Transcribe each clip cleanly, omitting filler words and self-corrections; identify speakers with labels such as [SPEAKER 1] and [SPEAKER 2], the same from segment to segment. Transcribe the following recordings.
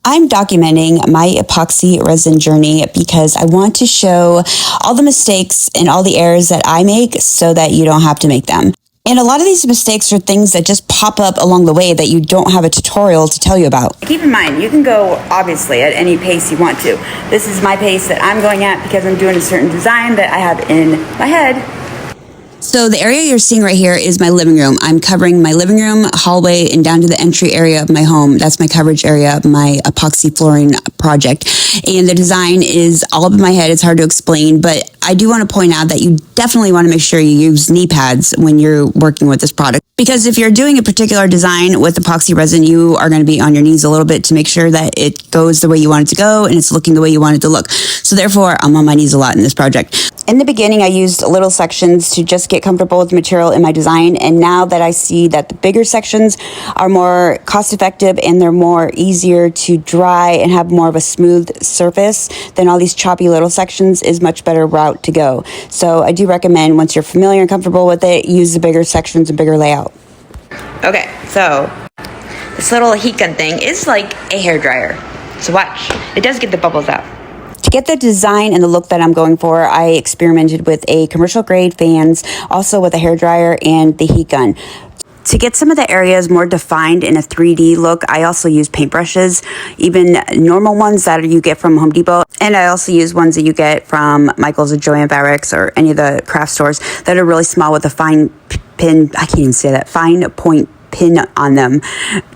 [SPEAKER 1] I'm documenting my epoxy resin journey because I want to show all the mistakes and all the errors that I make so that you don't have to make them. And a lot of these mistakes are things that just pop up along the way that you don't have a tutorial to tell you about. Keep in mind, you can go obviously at any pace you want to. This is my pace that I'm going at because I'm doing a certain design that I have in my head. So the area you're seeing right here is my living room. I'm covering my living room, hallway, and down to the entry area of my home. That's my coverage area of my epoxy flooring project. And the design is all up in my head. It's hard to explain, but I do want to point out that you definitely want to make sure you use knee pads when you're working with this product. Because if you're doing a particular design with epoxy resin, you are going to be on your knees a little bit to make sure that it goes the way you want it to go and it's looking the way you want it to look. So therefore, I'm on my knees a lot in this project. In the beginning, I used little sections to just get comfortable with the material in my design. And now that I see that the bigger sections are more cost effective and they're more easier to dry and have more of a smooth surface, then all these choppy little sections is much better route to go. So I do recommend, once you're familiar and comfortable with it, use the bigger sections and bigger layout. Okay, so this little heat gun thing is like a hair dryer. So watch, it does get the bubbles out. To get the design and the look that I'm going for, I experimented with a commercial grade fans, also with a hairdryer and the heat gun. To get some of the areas more defined in a 3D look, I also use paintbrushes, even normal ones that you get from Home Depot. And I also use ones that you get from Michael's or Joann Fabrics or any of the craft stores that are really small with a fine pin, I can't even say that, fine point pin on them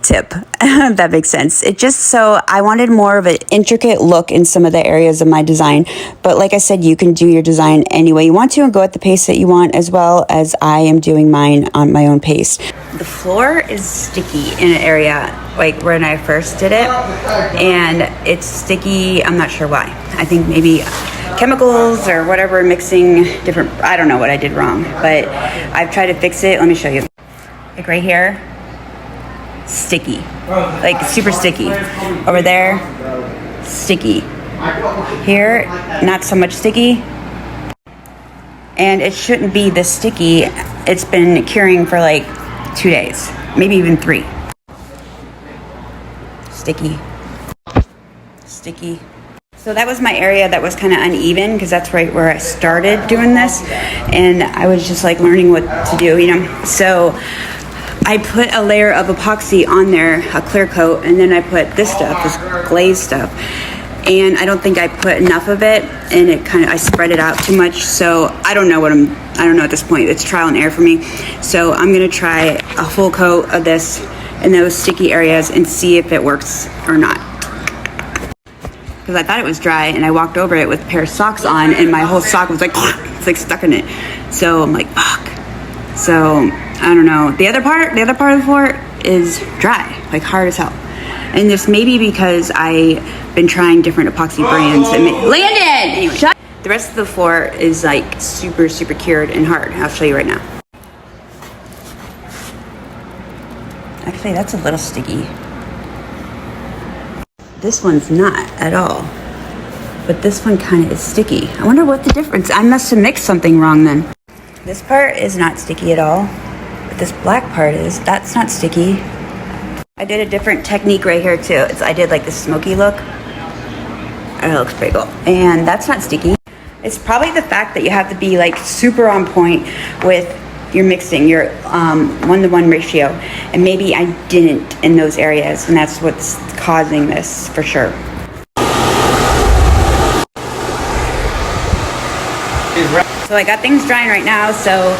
[SPEAKER 1] tip. That makes sense. It just, so I wanted more of an intricate look in some of the areas of my design. But like I said, you can do your design any way you want to and go at the pace that you want, as well as I am doing mine on my own pace. The floor is sticky in an area like when I first did it, and it's sticky. I'm not sure why. I think maybe chemicals or whatever, mixing different, I don't know what I did wrong, but I've tried to fix it. Let me show you. Like right here, sticky, like super sticky. Over there, sticky. Here, not so much sticky. And it shouldn't be this sticky. It's been curing for like 2 days, maybe even 3. Sticky, sticky. So that was my area that was kind of uneven because that's right where I started doing this. And I was just like learning what to do, you know? So I put a layer of epoxy on there, a clear coat, and then I put this stuff, this glaze stuff. And I don't think I put enough of it, and I spread it out too much. So I don't know at this point. It's trial and error for me. So I'm gonna try a full coat of this in those sticky areas and see if it works or not. Because I thought it was dry, and I walked over it with a pair of socks on, and my whole sock was like, it's like stuck in it. So I'm like, fuck. So I don't know. The other part of the floor is dry, like hard as hell. And this may be because I've been trying different epoxy brands. Landon! Anyway, the rest of the floor is like super, super cured and hard. I'll show you right now. Actually, that's a little sticky. This one's not at all. But this one kind of is sticky. I wonder what the difference. I must have mixed something wrong then. This part is not sticky at all. But this black part is. That's not sticky. I did a different technique right here too. I did like the smoky look. And it looks pretty cool. And that's not sticky. It's probably the fact that you have to be like super on point with your mixing, your 1-to-1 ratio. And maybe I didn't in those areas, and that's what's causing this for sure. So I got things drying right now, so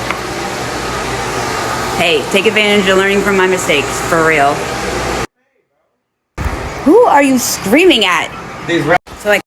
[SPEAKER 1] hey, take advantage of learning from my mistakes, for real. Who are you screaming at? So I